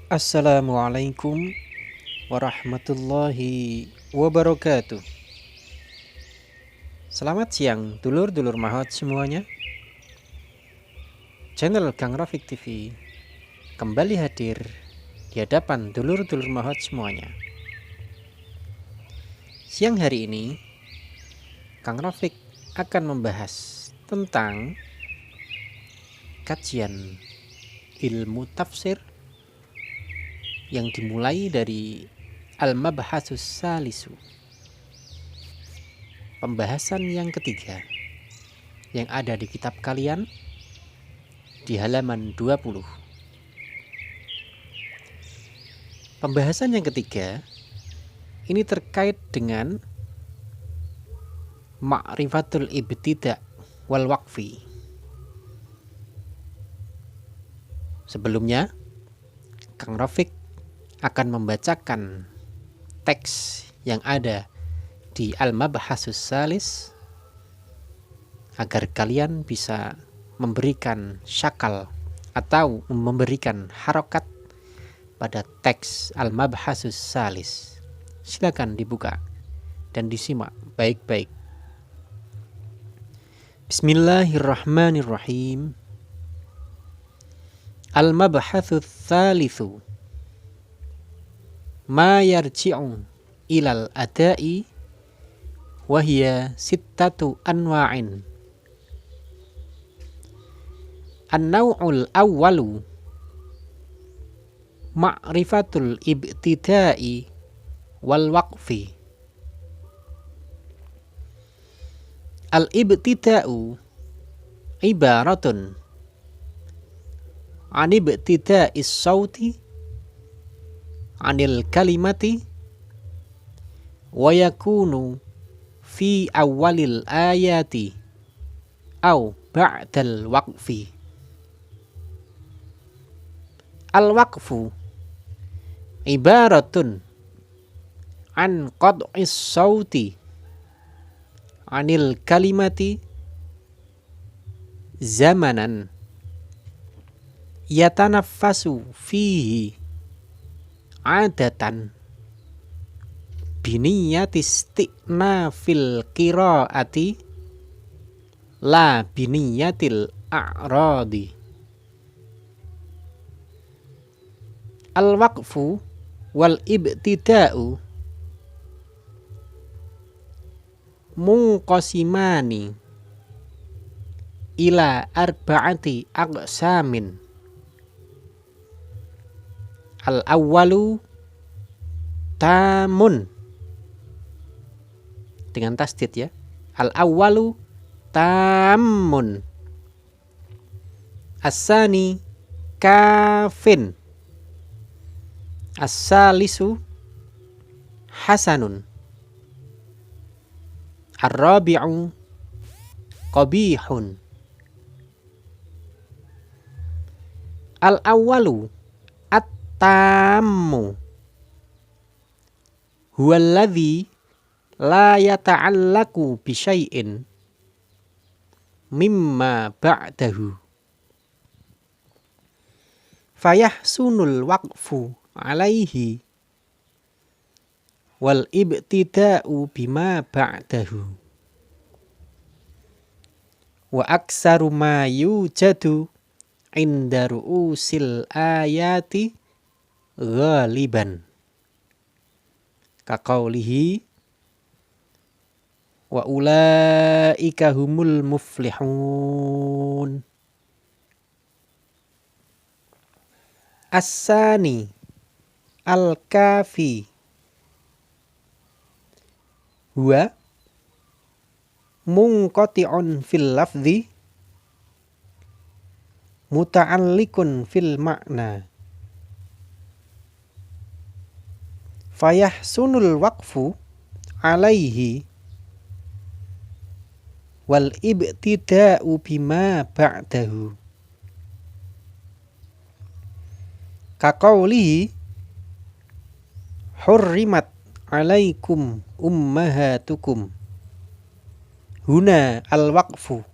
Assalamualaikum warahmatullahi wabarakatuh. Selamat siang dulur-dulur mahot semuanya. Channel Kang Rafiq TV kembali hadir di hadapan dulur-dulur mahot semuanya. Siang hari ini Kang Rafiq akan membahas tentang kajian ilmu tafsir yang dimulai dari Al-Mabhasus Salisu, pembahasan yang ketiga yang ada di kitab kalian di halaman 20. Pembahasan yang ketiga ini terkait dengan ma'rifatul ibtida' wal waqfi. Sebelumnya Kang Rafiq akan membacakan teks yang ada di Al-Mabhasus Salis agar kalian bisa memberikan syakal atau memberikan harokat pada teks Al-Mabhasus Salis. Silakan dibuka dan disimak baik-baik. Bismillahirrahmanirrahim. Al-Mabhasus Salisu ma yarji'u ilal adai wahya sittatu anwa'in. An-naw'ul awwalu ma'rifatul ibtida'i wal waqfi. Al-ibtida'u ibaratun an ibtida'is sawti anil kalimati wa yakunu fi awalil ayati au ba'dal waqfi. Al-waqfu ibaratun an qad'is sawti anil kalimati zamanan yatanaffasu fihi adatan biniyati isti'nafil qiraati la biniyatil a'radi. Al-waqfu wal ibtida'u munqasimani ila arba'ati aqsamin. Al-awwalu tamun dengan tasdid ya. Al-awwalu tamun. As-sani kafin. As-salisu hasanun. Ar-rabi'u qabihun. Al-awwalu at-tammu huwallazi la yata'allaku bi syai'in mimma ba'dahu fayahsunul waqfu alaihi wal ibtida'u bima ba'dahu wa aksaru ma yujadu inda ru'usil ayati ghaliban kaqaulihi wa ulaika humul muflihun. As-sani al-kafi huwa munqati'un fil lafzi muta'alliqun fil ma'na fayahsunul waqfu alaihi wal ibtida'u bima ba'dahu kaqaulihi hurrimat alaikum ummahatukum. Huna al-waqfu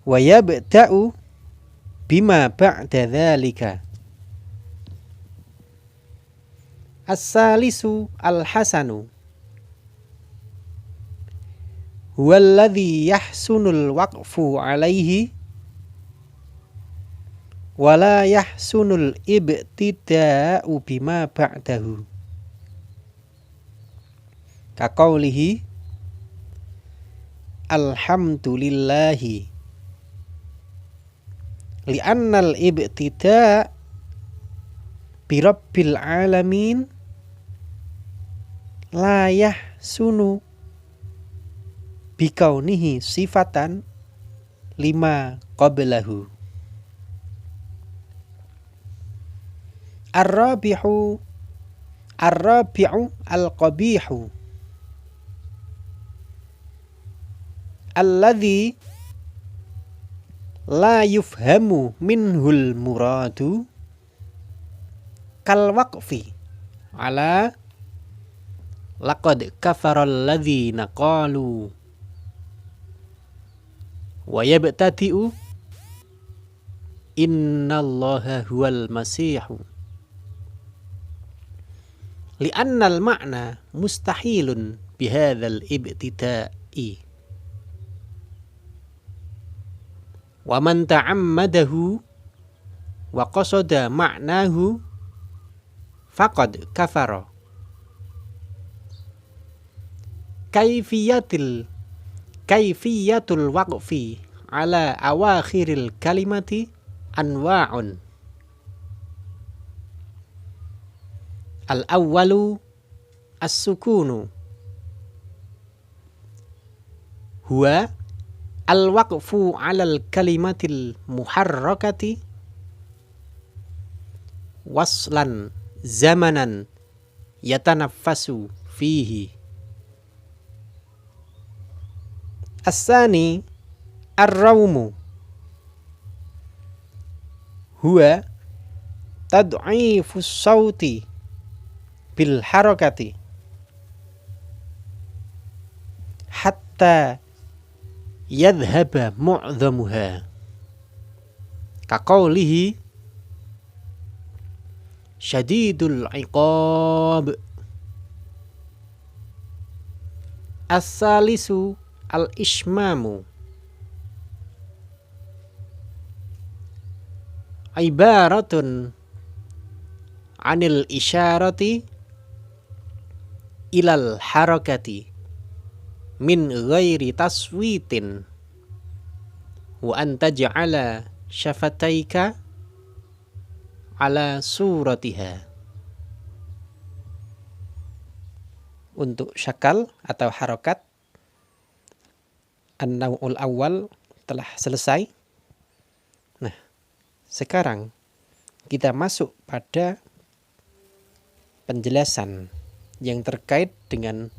wa yabda'u bima ba'da dzalika. As-salisu al-hasanu huwallazi yahsunul waqfu alaihi wala yahsunul ibtida'u bima ba'dahu. Kaqaulihi alhamdulillahi li'annal ibtida' birabbil alamin la yahsunu bikaunihi sifatan lima qablahu. Ar-rabi'u al-qabihu alladhi la yufhamu minhul muradu kal waqfi ala laqad kafara alladhina qalu wa yabtadi'u innallaha huwal masihu li'annal ma'na mustahilun bihadzal ibtida'i wa man ta'ammadahu wa qasada ma'nahu faqad kafara. Kaifiyatul waqfi ala awakhiril kalimati anwa'un. Al-awwalu as-sukunu huwa al-waqfu 'alal kalimatil muharrakati waslan zamanan yatanaffasu fihi. As-sani ar-rawmu huwa tad'ifus sauti bil harakati hatta yadhhaba mu'dhamuha kaqaulihi syadidul iqab. As-salisu al-ishmamu ibaratun anil isyarati ilal harakati min ghairi taswitin wa anta ja'ala syafataika ala suratiha. Untuk syakal atau harokat an-naw'ul awal telah selesai. Nah, sekarang kita masuk pada penjelasan yang terkait dengan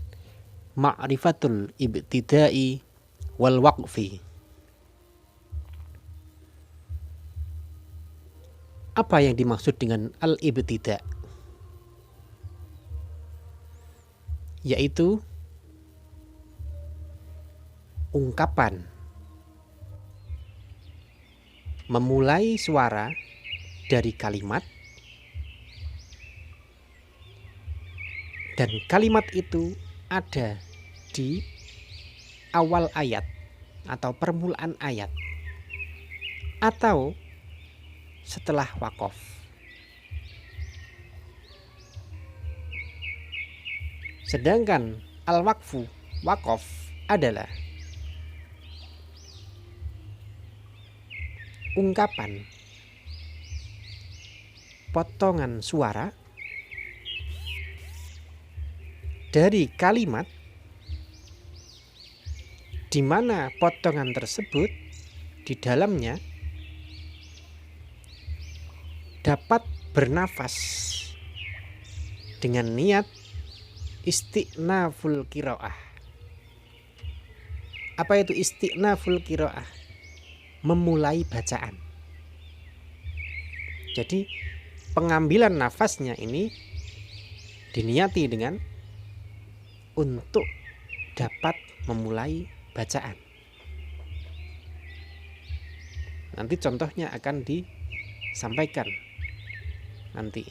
ma'rifatul ibtida'i wal waqfi. Apa yang dimaksud dengan al-ibtida'? Yaitu ungkapan memulai suara dari kalimat dan kalimat itu ada di awal ayat atau permulaan ayat atau setelah waqaf. Sedangkan al-waqfu, waqaf adalah ungkapan potongan suara dari kalimat di mana potongan tersebut di dalamnya dapat bernafas dengan niat isti'naful qiraah. Apa itu isti'naful qiraah? Memulai bacaan. Jadi pengambilan nafasnya ini diniati dengan untuk dapat memulai bacaan. Nanti contohnya akan disampaikan nanti.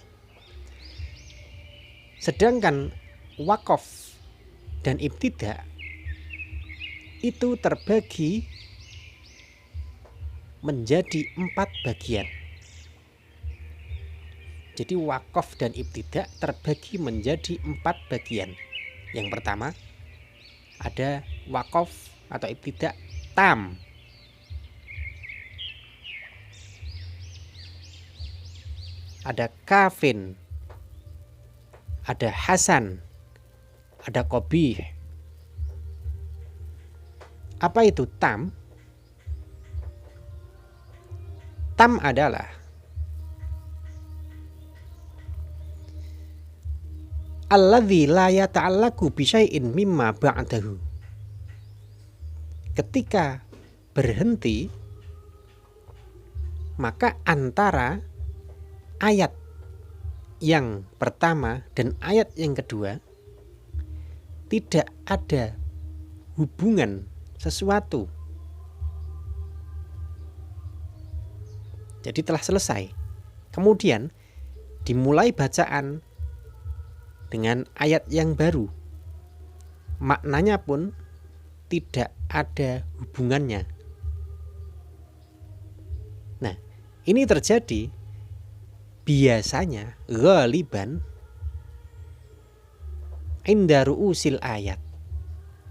Sedangkan wakaf dan ibtida itu terbagi menjadi 4 bagian. Jadi wakaf dan ibtida terbagi menjadi 4 bagian. Yang pertama ada wakaf atau ibtida tam. Ada kafin, ada hasan, ada qabih. Apa itu tam? Tam adalah alladzi la yata'allaqu bi syai'in mimma ba'dahu. Ketika berhenti, maka antara ayat yang pertama dan ayat yang kedua tidak ada hubungan sesuatu. Jadi telah selesai. Kemudian dimulai bacaan dengan ayat yang baru. Maknanya pun tidak ada hubungannya. Nah, ini terjadi biasanya ghaliban inda ru'usil ayat,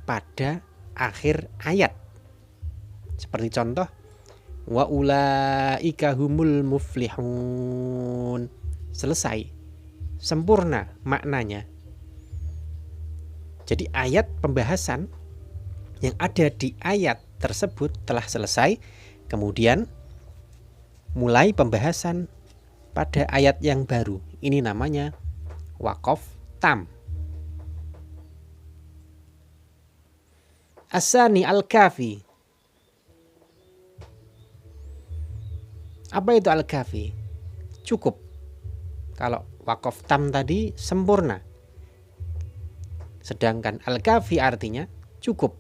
pada akhir ayat. Seperti contoh wa ulaika humul muflihun. Selesai. Sempurna maknanya. Jadi ayat pembahasan yang ada di ayat tersebut telah selesai. Kemudian mulai pembahasan pada ayat yang baru. Ini namanya wakaf tam. Asani al-kafi. Apa itu al-kafi? Cukup. Kalau wakaf tam tadi sempurna. Sedangkan al-kafi artinya cukup.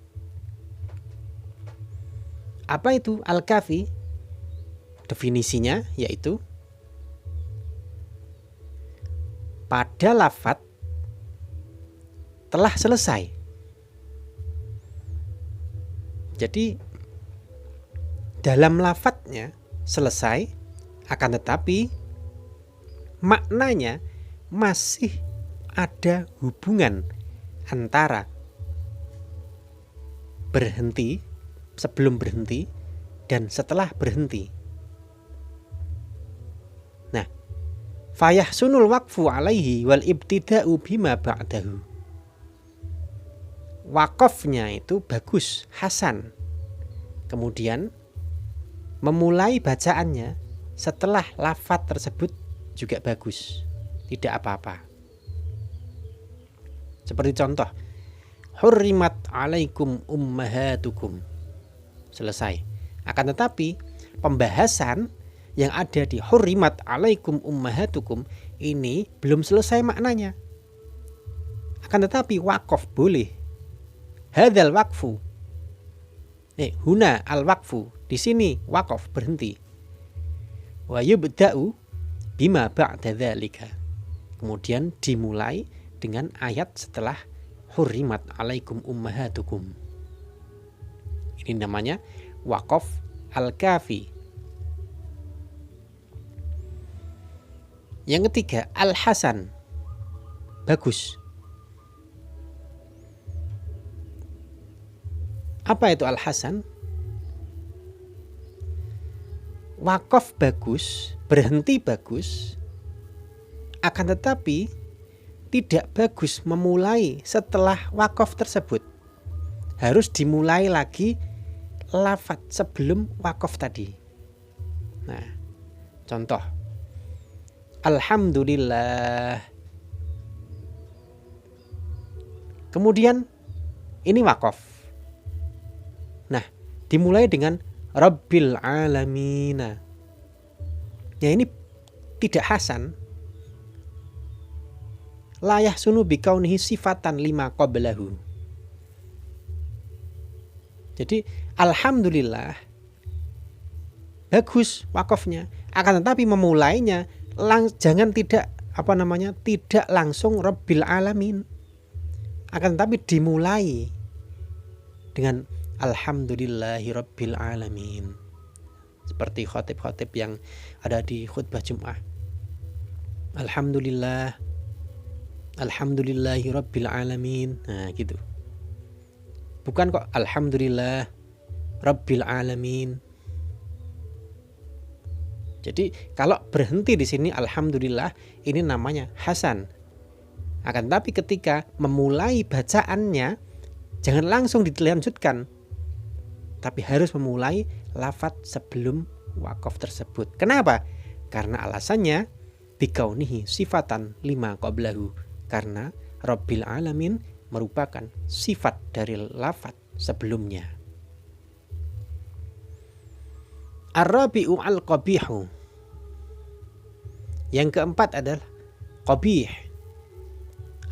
Apa itu al-kafi? Definisinya yaitu pada lafadz telah selesai. Jadi dalam lafadznya selesai, akan tetapi maknanya masih ada hubungan antara berhenti, sebelum berhenti, dan setelah berhenti. Nah, fayahsunul waqfu alaihi wal ibtida'u bima ba'dahu. Wakafnya itu bagus, hasan. Kemudian memulai bacaannya setelah lafadz tersebut juga bagus, tidak apa-apa. Seperti contoh, hurrimat alaikum ummahatukum. Selesai. Akan tetapi pembahasan yang ada di hurrimat alaikum ummahatukum ini belum selesai maknanya. Akan tetapi wakaf boleh. Hadzal waqfu. Huna al waqfu. Di sini wakaf berhenti. Wa yubda'u bima ba'da dzalika. Kemudian dimulai dengan ayat setelah hurrimat alaikum ummahatukum. Ini namanya waqaf al-kafi. Yang ketiga, al-hasan. Bagus. Apa itu al-hasan? Wakaf bagus, berhenti bagus, akan tetapi tidak bagus memulai setelah wakaf tersebut. Harus dimulai lagi lafadz sebelum wakaf tadi. Nah, contoh, alhamdulillah. Kemudian ini wakaf. Nah, dimulai dengan Rabbil alamina. Ya, ini tidak hasan. La yahsunu bikaunihi sifatan lima qablahu. Jadi alhamdulillah bagus wakafnya, akan tetapi memulainya jangan tidak tidak langsung Rabbil Alamin, akan tetapi dimulai dengan Alhamdulillahi Rabbil Alamin, seperti khotib-khotib yang ada di khutbah Jum'ah. Alhamdulillahi Rabbil Alamin. Nah gitu. Bukan kok Alhamdulillah Rabbil Alamin. Jadi kalau berhenti di sini Alhamdulillah, ini namanya hasan. Akan tapi ketika memulai bacaannya jangan langsung dilanjutkan, tapi harus memulai lafadz sebelum wakaf tersebut. Kenapa? Karena alasannya bikaunihi sifatan lima qablahu, karena Rabbil Alamin merupakan sifat dari lafadz sebelumnya. Ar-rabi'u al-qabihu. Yang keempat adalah qabih.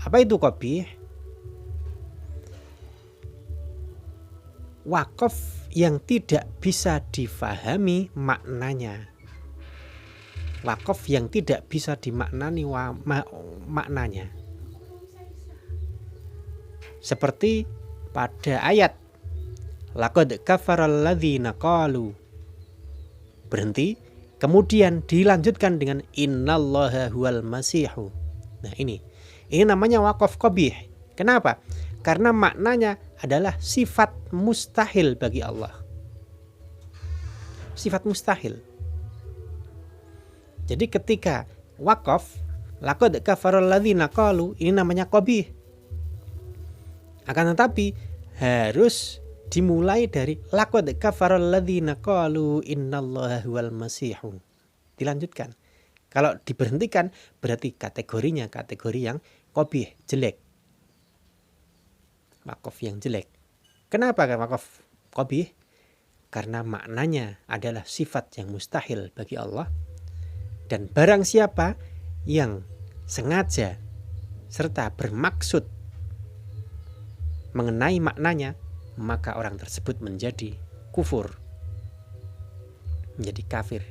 Apa itu qabih? Wakaf yang tidak bisa difahami maknanya. Wakaf yang tidak bisa dimaknani maknanya. Seperti pada ayat laqad kafaral ladzina qalu, berhenti, kemudian dilanjutkan dengan innallaha huwal masihu. Nah ini namanya wakaf qabih. Kenapa? Karena maknanya adalah sifat mustahil bagi Allah. Sifat mustahil. Jadi ketika wakaf laqad kafaral ladzina qalu, ini namanya qabih. Akan tetapi harus dimulai dari laqad kafaral ladzina qalu innallaha huwal masihu. Dilanjutkan. Kalau diberhentikan berarti kategorinya kategori yang qabih, jelek. Wakaf yang jelek. Kenapa wakaf qabih? Karena maknanya adalah sifat yang mustahil bagi Allah. Dan barang siapa yang sengaja serta bermaksud mengenai maknanya, maka orang tersebut menjadi kufur, menjadi kafir.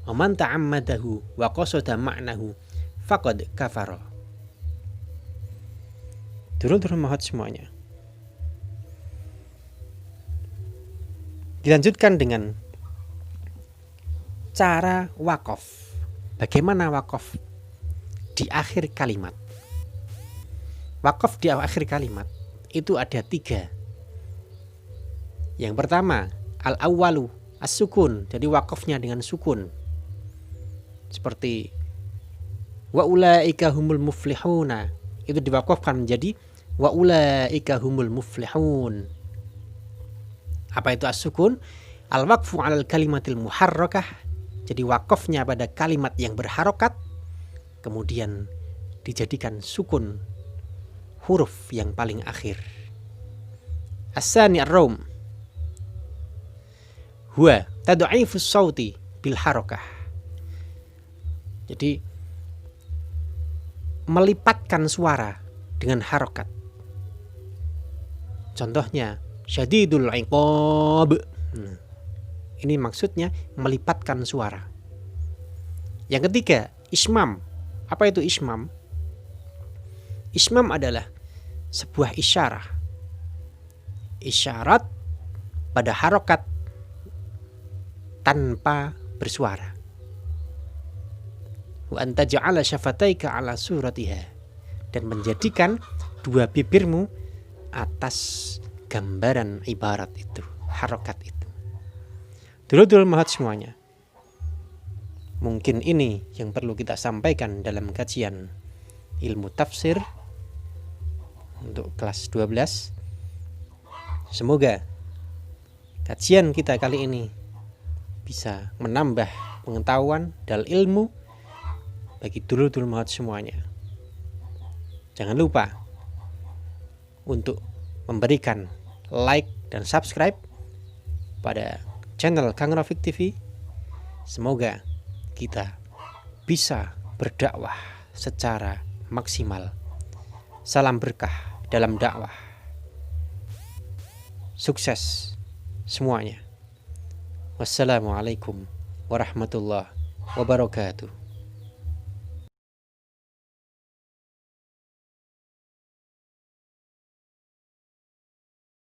Wa man ta'ammadahu wa qasada ma'nahu faqad kafara. Turun mahat semuanya. Dilanjutkan dengan cara wakaf. Bagaimana wakaf di akhir kalimat? Wakaf di akhir kalimat itu ada 3. Yang pertama, al-awwalu as-sukun. Jadi wakafnya dengan sukun. Seperti wa ulaika humul muflihuna. Itu diwakafkan menjadi wa ulaika humul muflihun. Apa itu as-sukun? Al-waqfu 'alal kalimatil muharrakah. Jadi wakafnya pada kalimat yang berharokat, kemudian dijadikan sukun huruf yang paling akhir. As-sani ar-rum huwa tad'ifus sauti bil harakah. Jadi melipatkan suara dengan harokat. Contohnya syadidul iqab. Ini maksudnya melipatkan suara. Yang ketiga, ismam. Apa itu ismam? Ismam adalah sebuah isyarah. Isyarat pada harokat tanpa bersuara. Wa anta ja'ala syafataika ala suratiha. Dan menjadikan dua bibirmu atas gambaran ibarat itu, harokat itu. Dulu mahat semuanya. Mungkin ini yang perlu kita sampaikan dalam kajian ilmu tafsir untuk kelas 12. Semoga kajian kita kali ini bisa menambah pengetahuan dan ilmu bagi dulu mahat semuanya. Jangan lupa untuk memberikan like dan subscribe pada channel Kang Rafiq TV. Semoga kita bisa berdakwah secara maksimal. Salam berkah dalam dakwah. Sukses semuanya. Wassalamualaikum warahmatullahi wabarakatuh.